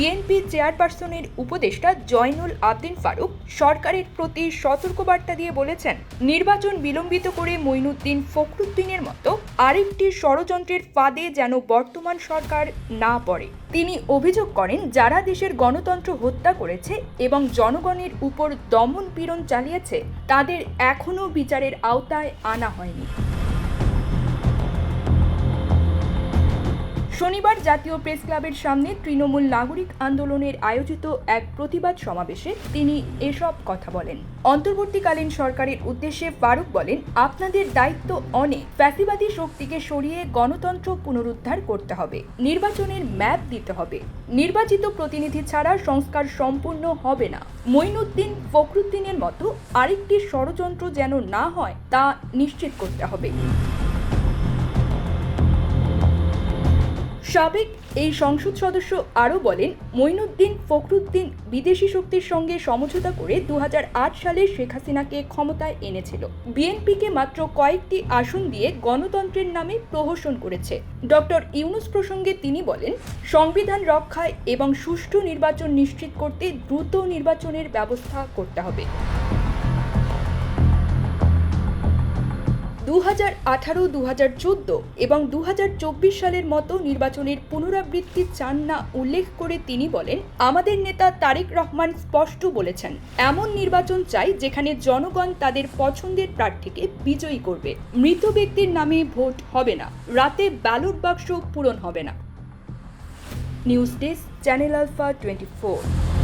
BNP চেয়ারপারসনের উপদেষ্টা জয়নুল আবদিন ফারুক সরকারের প্রতি সতর্কবার্তা দিয়ে বলেছেন, নির্বাচন বিলম্বিত করে মঈনুদ্দিন ফখরুদ্দিনের মতো আরেকটি ষড়যন্ত্রের ফাঁদে যেন বর্তমান সরকার না পড়ে। তিনি অভিযোগ করেন, যারা দেশের গণতন্ত্র হত্যা করেছে এবং জনগণের উপর দমন পীড়ন চালিয়েছে তাদের এখনও বিচারের আওতায় আনা হয়নি। শনিবার জাতীয় প্রেস ক্লাবের সামনে তৃণমূল নাগরিক আন্দোলনের আয়োজিত এক প্রতিবাদ সমাবেশে তিনি এসব কথা বলেন। অন্তর্বর্তীকালীন সরকারের উদ্দেশ্যে ফারুক বলেন, আপনাদের দায়িত্ব অনেক। ফ্যাসিবাদী শক্তিকে সরিয়ে গণতন্ত্র পুনরুদ্ধার করতে হবে, নির্বাচনের ম্যাপ দিতে হবে। নির্বাচিত প্রতিনিধি ছাড়া সংস্কার সম্পূর্ণ হবে না। মঈনুদ্দিন ফখরুদ্দিনের মতো আরেকটি ষড়যন্ত্র যেন না হয় তা নিশ্চিত করতে হবে। সাবেক এই সংসদ সদস্য আরও বলেন, মঈনুদ্দিন ফখরুদ্দিন বিদেশি শক্তির সঙ্গে সমঝোতা করে 2008 সালে শেখ হাসিনাকে ক্ষমতায় এনেছিল। বিএনপিকে মাত্র কয়েকটি আসন দিয়ে গণতন্ত্রের নামে প্রহসন করেছে। ডক্টর ইউনূস প্রসঙ্গে তিনি বলেন, সংবিধান রক্ষায় এবং সুষ্ঠু নির্বাচন নিশ্চিত করতে দ্রুত নির্বাচনের ব্যবস্থা করতে হবে। 2018, 2014 এবং 2024 সালের মতো নির্বাচনের পুনরাবৃত্তি চান না উল্লেখ করে তিনি বলেন, আমাদের নেতা তারেক রহমান স্পষ্ট বলেছেন, এমন নির্বাচন চাই যেখানে জনগণ তাদের পছন্দের প্রার্থীকে বিজয়ী করবে। মৃত ব্যক্তির নামে ভোট হবে না, রাতে ব্যালট বাক্স পূরণ হবে না। News desk, channel alpha 24।